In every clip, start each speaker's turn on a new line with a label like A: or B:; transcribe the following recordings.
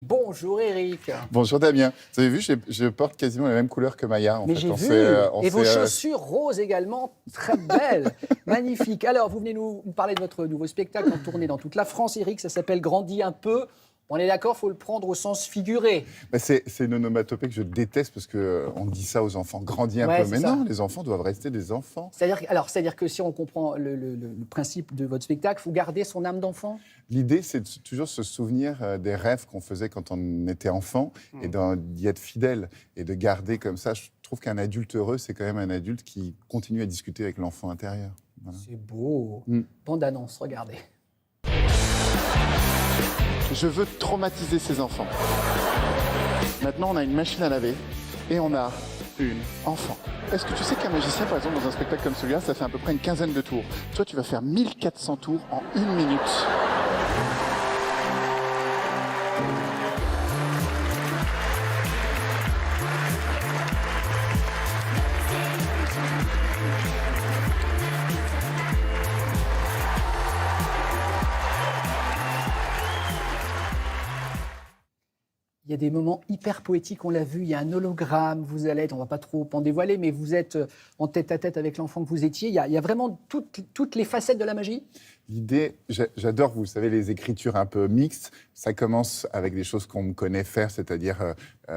A: Bonjour Eric.
B: Bonjour Damien. Vous avez vu, je porte quasiment la même couleur que Maya.
A: Mais j'ai vu. Et vos chaussures roses également, très belles, magnifiques. Alors, vous venez nous parler de votre nouveau spectacle en tournée dans toute la France, Eric. Ça s'appelle Grandis un peu. On est d'accord, il faut le prendre au sens figuré.
B: C'est une onomatopée que je déteste parce qu'on dit ça aux enfants, grandis un peu. Mais non, les enfants doivent rester des enfants.
A: C'est-à-dire que si on comprend le principe de votre spectacle, il faut garder son âme d'enfant.
B: L'idée, c'est de toujours se souvenir des rêves qu'on faisait quand on était enfant et d'y être fidèle et de garder comme ça. Je trouve qu'un adulte heureux, c'est quand même un adulte qui continue à discuter avec l'enfant intérieur. Voilà.
A: C'est beau. Bande annonce, regardez.
B: Je veux traumatiser ces enfants. Maintenant, on a une machine à laver et on a une enfant. Est-ce que tu sais qu'un magicien, par exemple, dans un spectacle comme celui-là, ça fait à peu près une quinzaine de tours. Toi, tu vas faire 1400 tours en 1 minute.
A: Il y a des moments hyper poétiques, on l'a vu, il y a un hologramme, vous allez être, on ne va pas trop en dévoiler, mais vous êtes en tête-à-tête avec l'enfant que vous étiez. Il y a vraiment toutes les facettes de la magie.
B: L'idée, j'adore, vous savez, les écritures un peu mixtes. Ça commence avec des choses qu'on me connaît faire, c'est-à-dire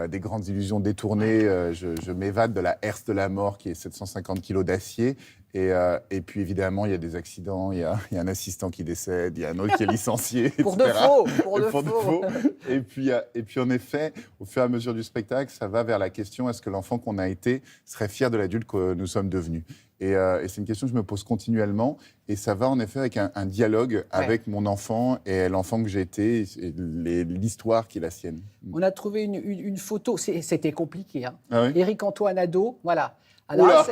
B: des grandes illusions détournées. Je m'évade de la herse de la mort qui est 750 kilos d'acier. Et puis évidemment, il y a des accidents, il y a un assistant qui décède, il y a un autre qui est licencié,
A: Pour
B: etc.
A: de faux,
B: pour de faux. Et puis en effet, au fur et à mesure du spectacle, ça va vers la question, est-ce que l'enfant qu'on a été serait fier de l'adulte que nous sommes devenus ? Et c'est une question que je me pose continuellement. Et ça va en effet avec un dialogue avec mon enfant et l'enfant que j'ai été et l'histoire qui est la sienne.
A: On a trouvé une photo, c'était compliqué. Hein.
B: Ah oui.
A: Éric Antoine ado, voilà. Alors,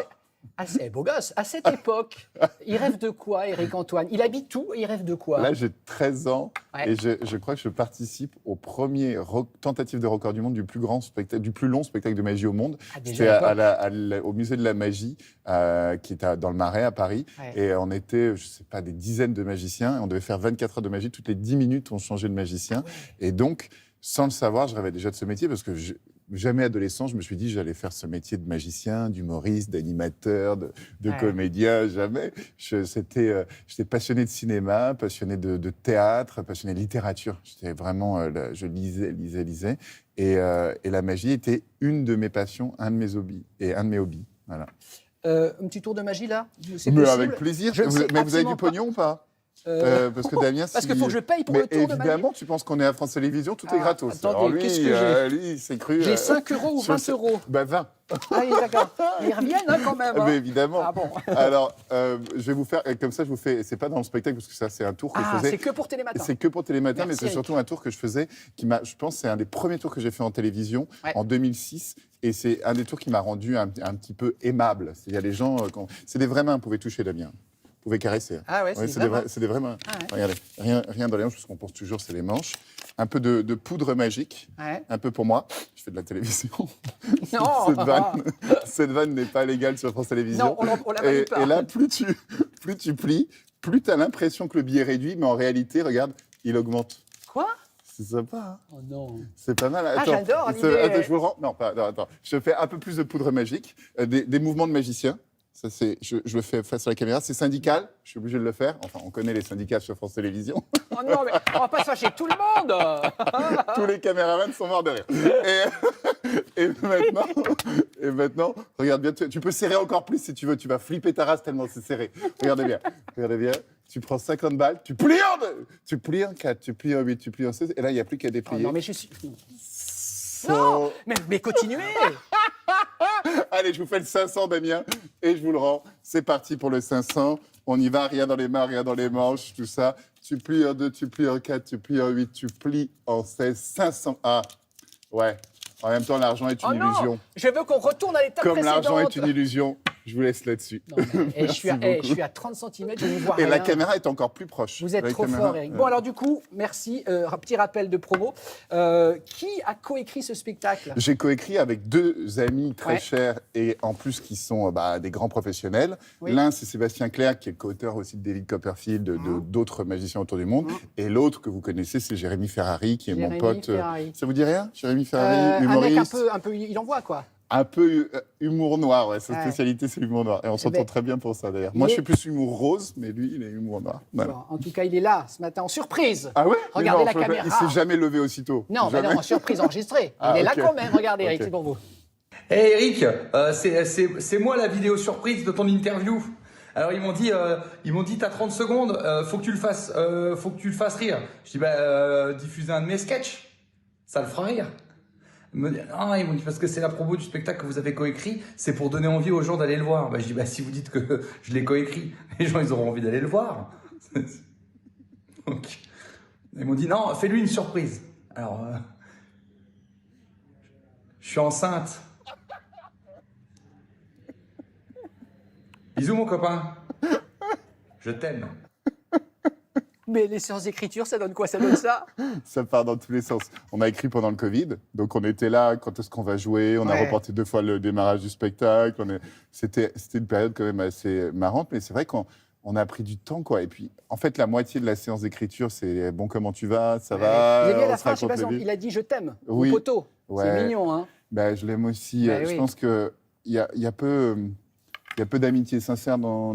A: c'est beau gosse. À cette époque, il rêve de quoi, Éric Antoine? Il habite où et il rêve de quoi?
B: Là, j'ai 13 ans et je crois que je participe au premier tentative de record du monde du plus long spectacle de magie au monde. C'était au musée de la magie qui est dans le Marais à Paris. Ouais. Et on était, je sais pas, des dizaines de magiciens. Et on devait faire 24 heures de magie. Toutes les 10 minutes, on changeait de magicien. Ouais. Et donc, sans le savoir, je rêvais déjà de ce métier parce que jamais adolescent, je me suis dit que j'allais faire ce métier de magicien, d'humoriste, d'animateur, de comédien, jamais. J'étais passionné de cinéma, passionné de théâtre, passionné de littérature. J'étais vraiment, je lisais. Et la magie était une de mes passions, un de mes hobbies. Voilà.
A: Un petit tour de magie, là?
B: Mais avec plaisir. Mais vous avez du pognon ou pas? Parce que Damien,
A: parce qu'il faut que je paye pour le tour de magie.
B: Évidemment, tu penses qu'on est à France Télévisions, tout est gratos.
A: Attendez,
B: alors lui,
A: qu'est-ce que j'ai
B: lui, c'est cru.
A: J'ai 5 euros ou 20 euros?
B: Ben 20.
A: Ah oui, d'accord. Ils reviennent quand même. Hein.
B: Mais évidemment.
A: Ah bon.
B: Alors, je vais vous faire, comme ça, je vous fais, c'est pas dans le spectacle, parce que ça, c'est un tour que je faisais.
A: C'est que pour Télématin.
B: C'est que pour Télématin, mais c'est surtout un tour que je faisais, je pense, c'est un des premiers tours que j'ai fait en télévision, en 2006. Et c'est un des tours qui m'a rendu un petit peu aimable. Il y a les gens, c'est des vraies mains, vous pouvez toucher, Damien. Vous pouvez caresser.
A: Ah ouais,
B: c'est des vraies mains. Ah ouais. Regardez, rien dans les hanches, parce qu'on pense toujours, c'est les manches. Un peu de poudre magique, un peu pour moi. Je fais de la télévision.
A: Non.
B: Cette vanne n'est pas légale sur France Télévisions.
A: Non, on la valide pas.
B: Et là, plus tu plies, plus tu as l'impression que le billet réduit, mais en réalité, regarde, il augmente.
A: Quoi?
B: C'est sympa. Hein?
A: Oh non.
B: C'est pas mal. Attends,
A: j'adore l'idée.
B: Attends, je vous le rends. Non, attends. Je fais un peu plus de poudre magique, des mouvements de magicien. Ça, je le fais face à la caméra. C'est syndical, je suis obligé de le faire. Enfin, on connaît les syndicats sur France Télévisions.
A: Oh non, mais on va pas se fâcher tout le monde.
B: Tous les caméramans sont morts de rire. Et maintenant, regarde bien, tu peux serrer encore plus si tu veux. Tu vas flipper ta race tellement c'est serré. Regardez bien. Tu prends 50 balles, tu plies en 4, tu plies en 8, tu plies en 16. Et là, il n'y a plus qu'à déplier.
A: Oh non, mais je suis... Non, mais continuez.
B: Allez, je vous fais le 500, Damien, et je vous le rends. C'est parti pour le 500. On y va, rien dans les mains, rien dans les manches, tout ça. Tu plies en 2, tu plies en 4, tu plies en 8, tu plies en 16. 500. Ah, ouais. En même temps, l'argent est une illusion.
A: Je veux qu'on retourne à l'étape précédente.
B: Comme l'argent est une illusion, Je vous laisse là-dessus.
A: Je suis à 30 cm, je ne vois rien.
B: Et la caméra est encore plus proche.
A: Vous êtes trop fort, Eric. Bon, alors du coup, merci. Petit rappel de promo. Qui a coécrit ce spectacle?
B: J'ai coécrit avec 2 amis très chers et en plus qui sont des grands professionnels. Oui. L'un, c'est Sébastien Clerc, qui est co-auteur aussi de David Copperfield, d'autres magiciens autour du monde. Et l'autre que vous connaissez, c'est Jérémy Ferrari, qui est mon pote. Ça vous dit rien, Jérémy Ferrari, humoriste?
A: Un mec un peu, il envoie quoi.
B: Un peu humour noir, ouais. Sa spécialité, c'est l'humour noir. Et on s'entend très bien pour ça, d'ailleurs. Moi, je suis plus humour rose, mais lui, il est humour noir. Voilà.
A: Bon, en tout cas, il est là, ce matin, en surprise.
B: Ah ouais?
A: Regardez la caméra.
B: Il s'est jamais levé aussitôt.
A: Non, mais non, en surprise enregistrée. Il est là quand même. Regardez, Eric, c'est pour vous.
C: Hey Eric, c'est moi la vidéo surprise de ton interview. Alors ils m'ont dit t'as 30 secondes, faut que tu le fasses rire. Je dis diffuser un de mes sketchs, ça le fera rire. Ils m'ont dit parce que c'est la promo du spectacle que vous avez coécrit, c'est pour donner envie aux gens d'aller le voir. Je dis si vous dites que je l'ai coécrit, les gens ils auront envie d'aller le voir. Donc, ils m'ont dit non, fais-lui une surprise. Alors je suis enceinte. Bisous mon copain. Je t'aime.
A: Mais les séances d'écriture, ça donne quoi? Ça donne ça?
B: Ça part dans tous les sens. On a écrit pendant le Covid, donc on était là, quand est-ce qu'on va jouer? On a reporté 2 fois le démarrage du spectacle. C'était une période quand même assez marrante, mais c'est vrai qu'on a pris du temps, quoi. Et puis, en fait, la moitié de la séance d'écriture, c'est « bon, comment tu vas? Ça va ?»
A: Vous avez bien la phrase, je sais pas, il a dit « je t'aime » au poteau. C'est mignon, hein?
B: Je l'aime aussi. Je pense qu'il y a peu... Il y a peu d'amitié sincère dans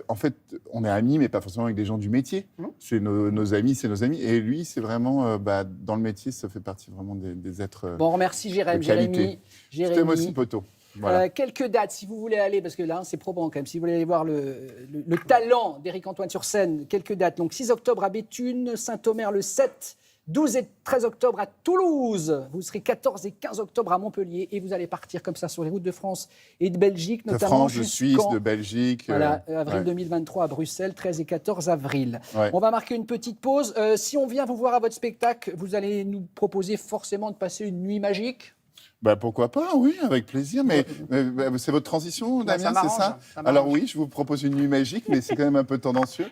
B: en fait, on est amis, mais pas forcément avec des gens du métier. C'est nos amis, c'est nos amis. Et lui, c'est vraiment, dans le métier, ça fait partie vraiment des êtres.
A: Bon, on remercie Jérémy.
B: C'était moi aussi, poteau. Voilà.
A: Quelques dates, si vous voulez aller, parce que là, c'est probant quand même, si vous voulez aller voir le talent d'Éric-Antoine sur scène, quelques dates. Donc, 6 octobre à Béthune, Saint-Omer le 7, 12 et 13 octobre à Toulouse. Vous serez 14 et 15 octobre à Montpellier et vous allez partir comme ça sur les routes de France et de Belgique, notamment.
B: De France, de Suisse, de Belgique.
A: Voilà, avril 2023 à Bruxelles, 13 et 14 avril. On va marquer une petite pause. Si on vient vous voir à votre spectacle, vous allez nous proposer forcément de passer une nuit magique?
B: Pourquoi pas, oui, avec plaisir. Mais c'est votre transition, Damien, c'est ça? Alors oui, je vous propose une nuit magique, mais c'est quand même un peu tendancieux.